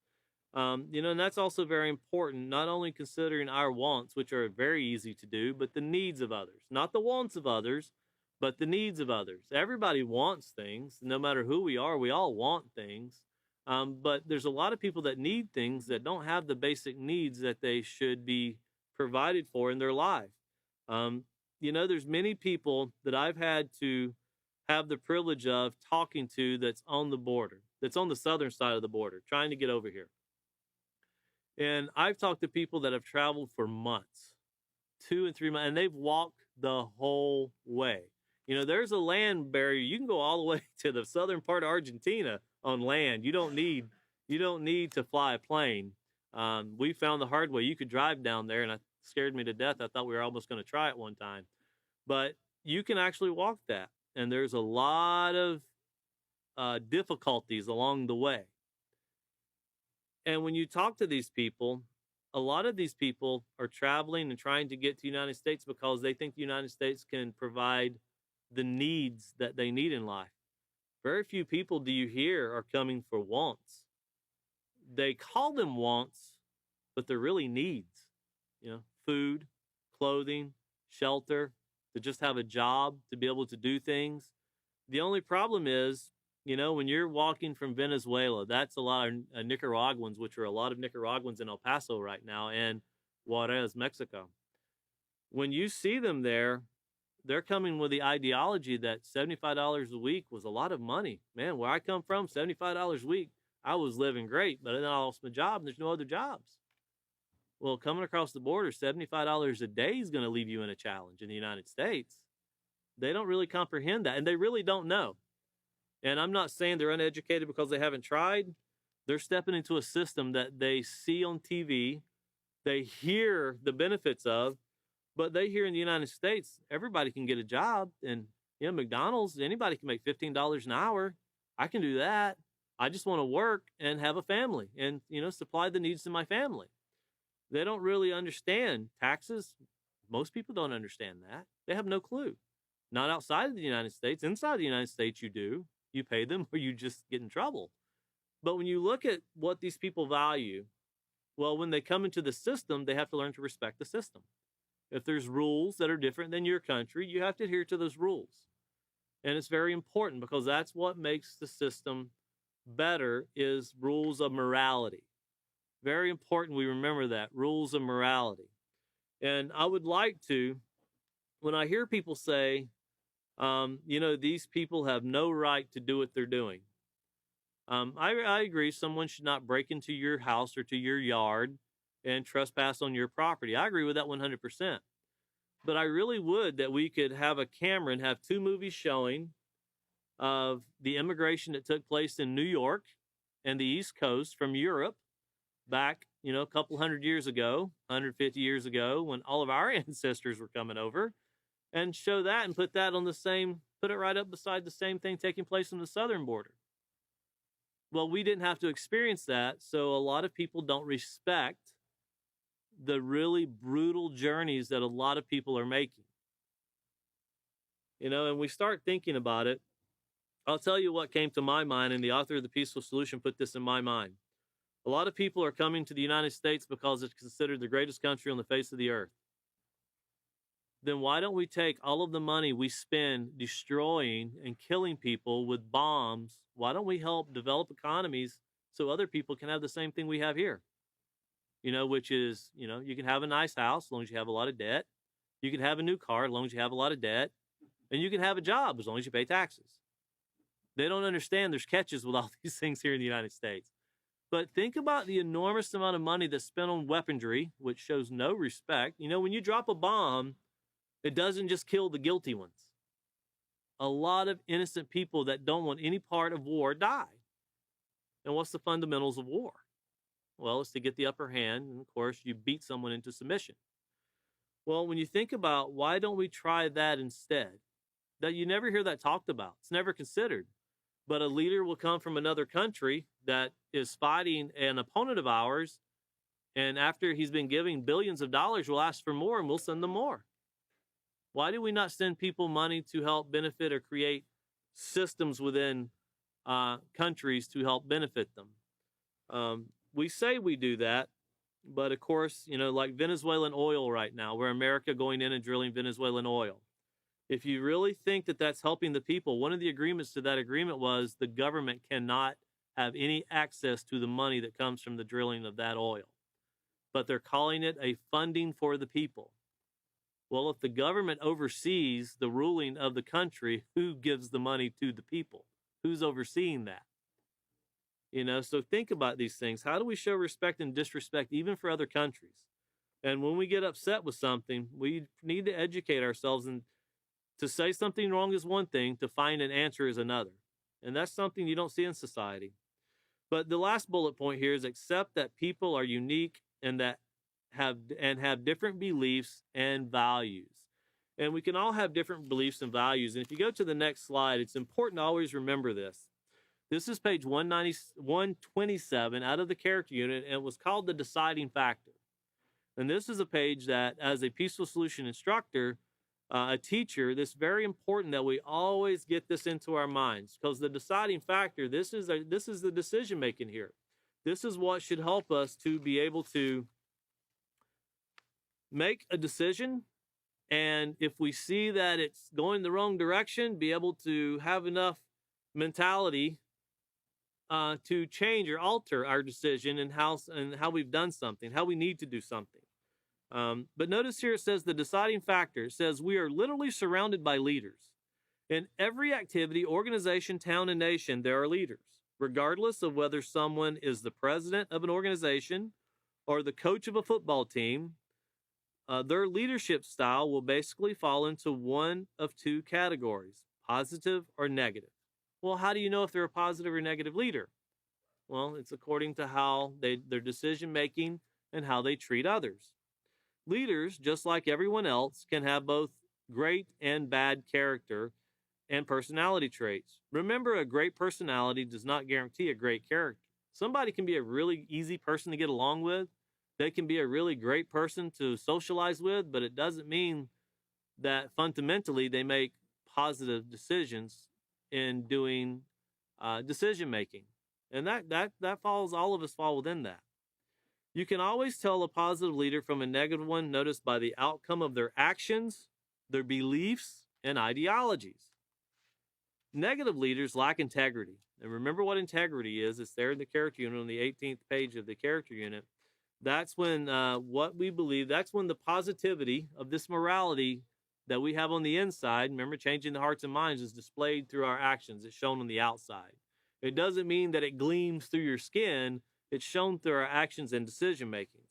And that's also very important, not only considering our wants, which are very easy to do, but the needs of others. Not the wants of others, but the needs of others. Everybody wants things. No matter who we are, we all want things. But there's a lot of people that need things that don't have the basic needs that they should be provided for in their life. There's many people that I've had to have the privilege of talking to that's on the border, that's on the southern side of the border, trying to get over here. And I've talked to people that have traveled for months, 2 and 3 months, and they've walked the whole way. There's a land barrier. You can go all the way to the southern part of Argentina on land. You don't need to fly a plane. We found the hard way. You could drive down there, and it scared me to death. I thought we were almost going to try it one time. But you can actually walk that, and there's a lot of difficulties along the way. And when you talk to these people, a lot of these people are traveling and trying to get to the United States because they think the United States can provide the needs that they need in life. Very few people do you hear are coming for wants. They call them wants, but they're really needs. Food, clothing, shelter, to just have a job, to be able to do things. The only problem is, when you're walking from Venezuela, that's a lot of Nicaraguans, which are a lot of Nicaraguans in El Paso right now, and Juarez, Mexico. When you see them there, they're coming with the ideology that $75 a week was a lot of money. Man, where I come from, $75 a week, I was living great, but then I lost my job and there's no other jobs. Well, coming across the border, $75 a day is going to leave you in a challenge in the United States. They don't really comprehend that, and they really don't know. And I'm not saying they're uneducated because they haven't tried. They're stepping into a system that they see on TV, they hear the benefits of, but they hear in the United States, everybody can get a job. And, McDonald's, anybody can make $15 an hour. I can do that. I just want to work and have a family and, supply the needs of my family. They don't really understand taxes. Most people don't understand that. They have no clue. Not outside of the United States. Inside the United States, you do. You pay them or you just get in trouble. But when you look at what these people value, well, when they come into the system, they have to learn to respect the system. If there's rules that are different than your country, you have to adhere to those rules. And it's very important because that's what makes the system better, is rules of morality. Very important we remember that, rules of morality. And I would like to, when I hear people say, these people have no right to do what they're doing. I agree. Someone should not break into your house or to your yard and trespass on your property. I agree with that 100%. But I really would that we could have a camera and have two movies showing of the immigration that took place in New York and the East Coast from Europe back, a couple hundred years ago, 150 years ago, when all of our ancestors were coming over, and show that and put that on put it right up beside the same thing taking place on the southern border. Well, we didn't have to experience that, so a lot of people don't respect the really brutal journeys that a lot of people are making. And we start thinking about it. I'll tell you what came to my mind, and the author of The Peaceful Solution put this in my mind. A lot of people are coming to the United States because it's considered the greatest country on the face of the earth. Then why don't we take all of the money we spend destroying and killing people with bombs? Why don't we help develop economies so other people can have the same thing we have here? Which is, you can have a nice house as long as you have a lot of debt. You can have a new car as long as you have a lot of debt. And you can have a job as long as you pay taxes. They don't understand there's catches with all these things here in the United States. But think about the enormous amount of money that's spent on weaponry, which shows no respect. When you drop a bomb, it doesn't just kill the guilty ones. A lot of innocent people that don't want any part of war die. And what's the fundamentals of war? Well, it's to get the upper hand, and of course, you beat someone into submission. Well, when you think about why don't we try that instead? That you never hear that talked about. It's never considered. But a leader will come from another country that is fighting an opponent of ours, and after he's been giving billions of dollars, we'll ask for more and we'll send them more. Why do we not send people money to help benefit or create systems within countries to help benefit them? We say we do that, but of course, like Venezuelan oil right now, where America going in and drilling Venezuelan oil. If you really think that that's helping the people, one of the agreements to that agreement was the government cannot have any access to the money that comes from the drilling of that oil. But they're calling it a funding for the people. Well, if the government oversees the ruling of the country, who gives the money to the people? Who's overseeing that? So think about these things. How do we show respect and disrespect even for other countries? And when we get upset with something, we need to educate ourselves, and to say something wrong is one thing, to find an answer is another. And that's something you don't see in society. But the last bullet point here is accept that people are unique and that have different beliefs and values. And we can all have different beliefs and values. And if you go to the next slide, it's important to always remember this. This is page 127 out of the character unit, and it was called the deciding factor. And this is a page that, as a Peaceful Solution instructor, a teacher, it's very important that we always get this into our minds, because the deciding factor, this is the decision making here. This is what should help us to be able to make a decision, and if we see that it's going the wrong direction, be able to have enough mentality to change or alter our decision and how we've done something, how we need to do something. But notice here it says the deciding factor. It says we are literally surrounded by leaders. In every activity, organization, town, and nation, there are leaders. Regardless of whether someone is the president of an organization or the coach of a football team, their leadership style will basically fall into one of two categories, positive or negative. Well, how do you know if they're a positive or negative leader? Well, it's according to how their decision making and how they treat others. Leaders, just like everyone else, can have both great and bad character and personality traits. Remember, a great personality does not guarantee a great character. Somebody can be a really easy person to get along with. They can be a really great person to socialize with, but it doesn't mean that fundamentally they make positive decisions in doing decision making. And that falls, all of us fall within that. You can always tell a positive leader from a negative one, notice by the outcome of their actions, their beliefs, and ideologies. Negative leaders lack integrity. And remember what integrity is. It's there in the character unit on the 18th page of the character unit. That's when what we believe, that's when the positivity of this morality that we have on the inside, remember, changing the hearts and minds, is displayed through our actions. It's shown on the outside. It doesn't mean that it gleams through your skin. It's shown through our actions and decision making.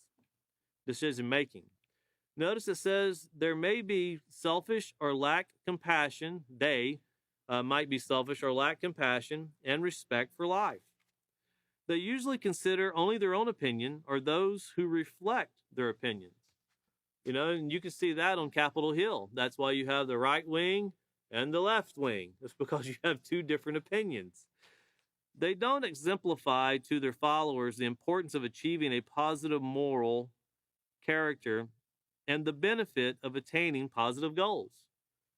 Notice it says there may be selfish or lack compassion. They might be selfish or lack compassion and respect for life. They usually consider only their own opinion or those who reflect their opinions. And you can see that on Capitol Hill. That's why you have the right wing and the left wing. It's because you have two different opinions. They don't exemplify to their followers the importance of achieving a positive moral character and the benefit of attaining positive goals.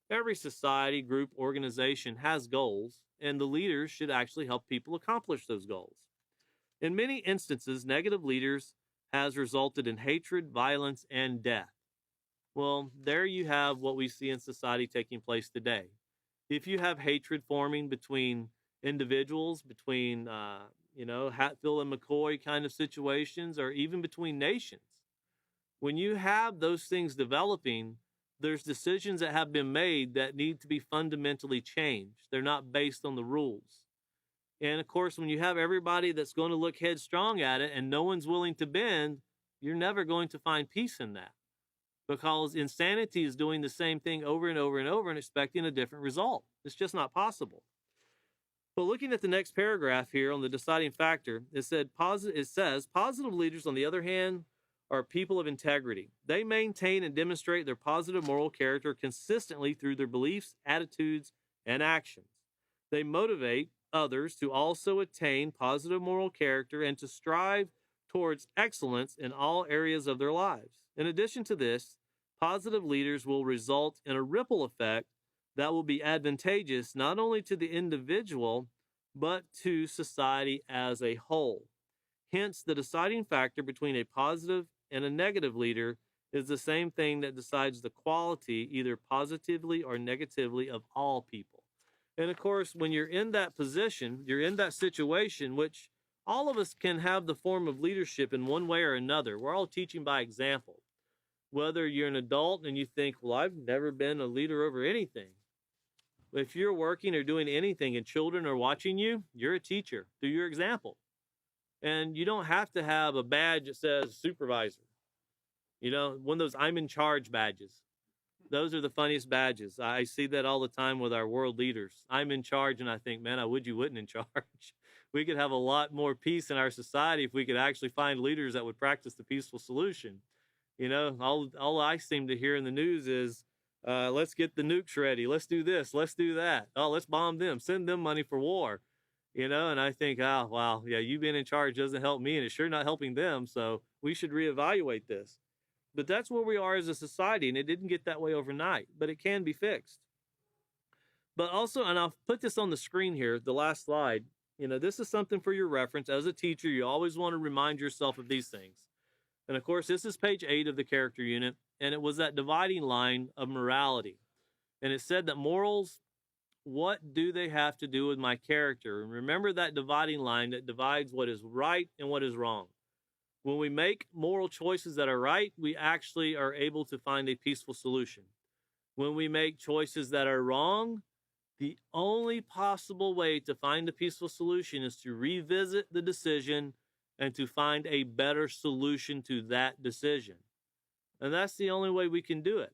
Every society, group, organization has goals, and the leaders should actually help people accomplish those goals. In many instances, negative leaders has resulted in hatred, violence, and death. Well, there you have what we see in society taking place today. If you have hatred forming between individuals, between, Hatfield and McCoy kind of situations, or even between nations, when you have those things developing, there's decisions that have been made that need to be fundamentally changed. They're not based on the rules. And of course, when you have everybody that's going to look headstrong at it and no one's willing to bend, you're never going to find peace in that, because insanity is doing the same thing over and over and over and expecting a different result. It's just not possible. But looking at the next paragraph here on the deciding factor, it says positive leaders, on the other hand, are people of integrity. They maintain and demonstrate their positive moral character consistently through their beliefs, attitudes, and actions. They motivate others to also attain positive moral character and to strive towards excellence in all areas of their lives. In addition to this, positive leaders will result in a ripple effect that will be advantageous not only to the individual, but to society as a whole. Hence, the deciding factor between a positive and a negative leader is the same thing that decides the quality, either positively or negatively, of all people. And of course, when you're in that position, you're in that situation, which all of us can have the form of leadership in one way or another. We're all teaching by example. Whether you're an adult and you think, well, I've never been a leader over anything. If you're working or doing anything and children are watching you, you're a teacher through your example. And you don't have to have a badge that says supervisor. One of those I'm in charge badges. Those are the funniest badges. I see that all the time with our world leaders. I'm in charge, and I think, man, I would you wouldn't in charge. We could have a lot more peace in our society if we could actually find leaders that would practice the peaceful solution. All I seem to hear in the news is, let's get the nukes ready. Let's do this. Let's do that. Oh, let's bomb them. Send them money for war. And I think, oh, wow, yeah, you being in charge doesn't help me, and it's sure not helping them. So we should reevaluate this. But that's where we are as a society, and it didn't get that way overnight, but it can be fixed. But also, and I'll put this on the screen here, the last slide, this is something for your reference. As a teacher, you always want to remind yourself of these things. And of course, this is page 8 of the character unit, and it was that dividing line of morality. And it said that morals, what do they have to do with my character? And remember that dividing line that divides what is right and what is wrong. When we make moral choices that are right, we actually are able to find a peaceful solution. When we make choices that are wrong, the only possible way to find a peaceful solution is to revisit the decision and to find a better solution to that decision. And that's the only way we can do it.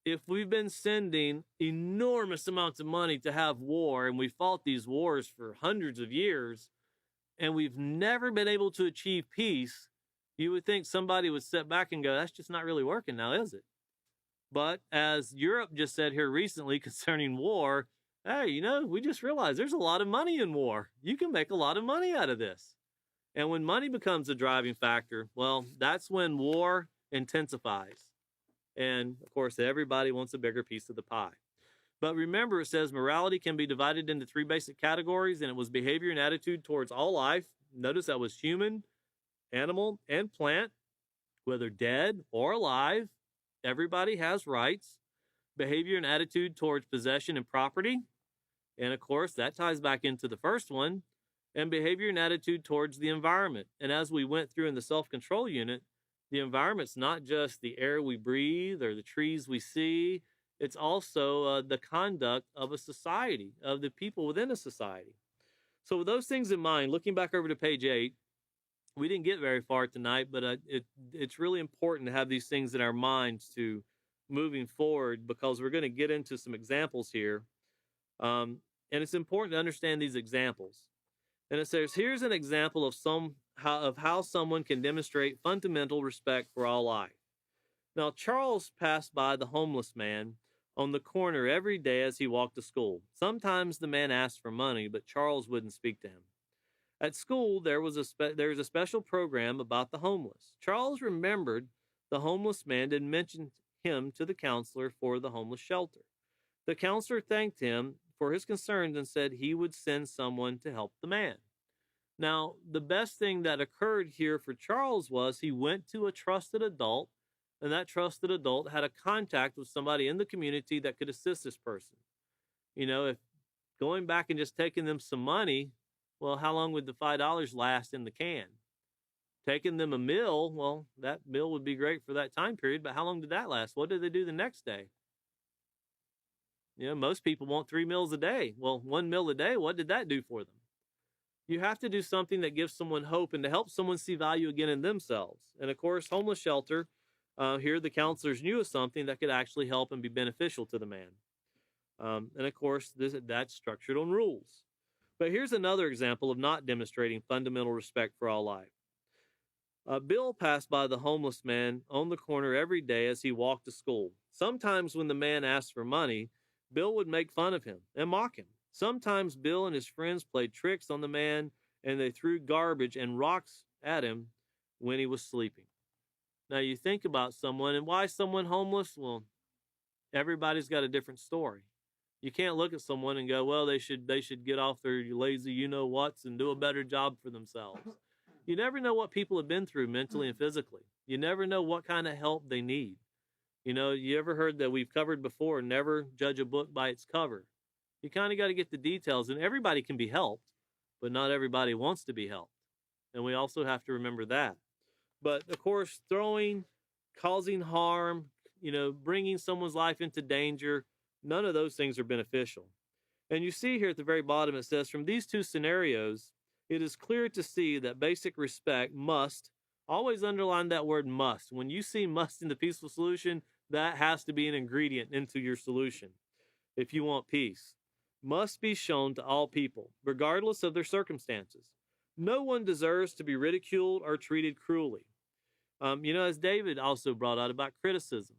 If we've been sending enormous amounts of money to have war, and we fought these wars for hundreds of years, and we've never been able to achieve peace, you would think somebody would step back and go, that's just not really working now, is it? But as Europe just said here recently concerning war, hey, we just realized there's a lot of money in war. You can make a lot of money out of this. And when money becomes a driving factor, well, that's when war intensifies. And of course, everybody wants a bigger piece of the pie. But remember, it says morality can be divided into 3 basic categories, and it was behavior and attitude towards all life. Notice that was human, animal, and plant, whether dead or alive. Everybody has rights. Behavior and attitude towards possession and property. And of course, that ties back into the first one. and behavior and attitude towards the environment. And as we went through in the self-control unit, the environment's not just the air we breathe or the trees we see. It's also the conduct of a society, of the people within a society. So with those things in mind, looking back over to page 8, we didn't get very far tonight, but it's really important to have these things in our minds to moving forward, because we're going to get into some examples here. And it's important to understand these examples. And it says, here's an example of how someone can demonstrate fundamental respect for all life. Now, Charles passed by the homeless man on the corner every day as he walked to school. Sometimes the man asked for money, but Charles wouldn't speak to him. At school, there was a special program about the homeless. Charles remembered the homeless man and mentioned him to the counselor for the homeless shelter. The counselor thanked him for his concerns and said he would send someone to help the man. Now, the best thing that occurred here for Charles was he went to a trusted adult, and that trusted adult had a contact with somebody in the community that could assist this person. You know, if going back and just taking them some money, well, how long would the $5 last in the can? Taking them a meal, well, that meal would be great for that time period, but how long did that last? What did they do the next day? You know, most people want 3 meals a day. Well, 1 meal a day, what did that do for them? You have to do something that gives someone hope and to help someone see value again in themselves. And of course, homeless shelter, here the counselors knew of something that could actually help and be beneficial to the man. And of course, that's structured on rules. But here's another example of not demonstrating fundamental respect for all life. Bill passed by the homeless man on the corner every day as he walked to school. Sometimes when the man asked for money, Bill would make fun of him and mock him. Sometimes Bill and his friends played tricks on the man, and they threw garbage and rocks at him when he was sleeping. Now you think about someone, and why someone homeless? Well, everybody's got a different story. You can't look at someone and go, well, they should get off their lazy you-know-whats and do a better job for themselves. You never know what people have been through mentally and physically. You never know what kind of help they need. You know, you ever heard that we've covered before, never judge a book by its cover. You kind of got to get the details, and everybody can be helped, but not everybody wants to be helped. And we also have to remember that. But of course, causing harm, bringing someone's life into danger, none of those things are beneficial. And you see here at the very bottom, it says, from these two scenarios, it is clear to see that basic respect must, always underline that word must. When you see must in the peaceful solution, that has to be an ingredient into your solution if you want peace. Must be shown to all people, regardless of their circumstances. No one deserves to be ridiculed or treated cruelly. As David also brought out about criticism.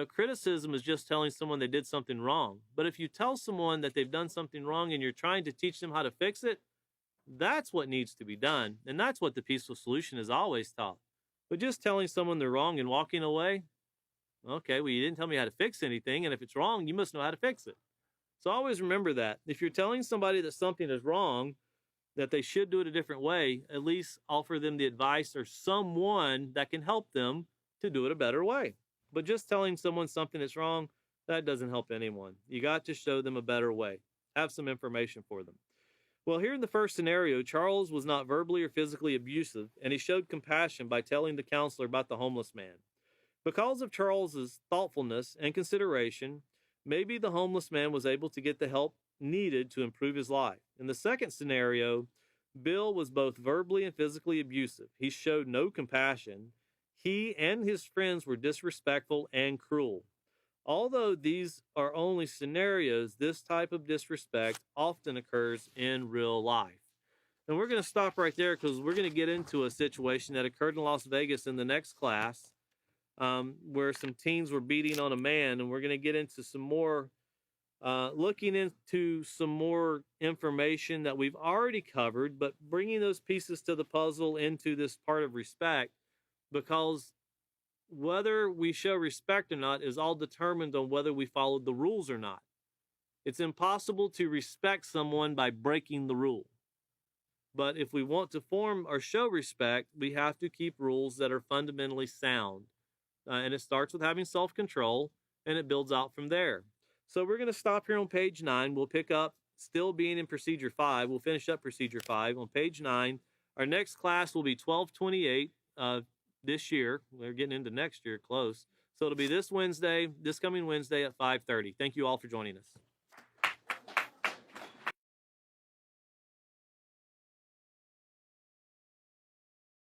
Criticism is just telling someone they did something wrong. But if you tell someone that they've done something wrong and you're trying to teach them how to fix it, that's what needs to be done. And that's what the peaceful solution is always taught. But just telling someone they're wrong and walking away, okay, well, you didn't tell me how to fix anything. And if it's wrong, you must know how to fix it. So always remember that. If you're telling somebody that something is wrong, that they should do it a different way, at least offer them the advice or someone that can help them to do it a better way. But just telling someone something that's wrong, that doesn't help anyone. You got to show them a better way. Have some information for them. Well, here in the first scenario, Charles was not verbally or physically abusive, and he showed compassion by telling the counselor about the homeless man. Because of Charles's thoughtfulness and consideration, maybe the homeless man was able to get the help needed to improve his life. In the second scenario, Bill was both verbally and physically abusive. He showed no compassion. He and his friends were disrespectful and cruel. Although these are only scenarios, this type of disrespect often occurs in real life. And we're going to stop right there because we're going to get into a situation that occurred in Las Vegas in the next class, where some teens were beating on a man, and we're going to get into some more, looking into some more information that we've already covered, but bringing those pieces to the puzzle into this part of respect, because whether we show respect or not is all determined on whether we followed the rules or not. It's impossible to respect someone by breaking the rule. But if we want to form or show respect, we have to keep rules that are fundamentally sound. And it starts with having self-control, and it builds out from there. So we're going to stop here on page 9. We'll pick up still being in Procedure 5. We'll finish up Procedure 5 on page 9. Our next class will be 1228 this year. We're getting into next year, close. So it'll be this coming Wednesday at 5:30. Thank you all for joining us.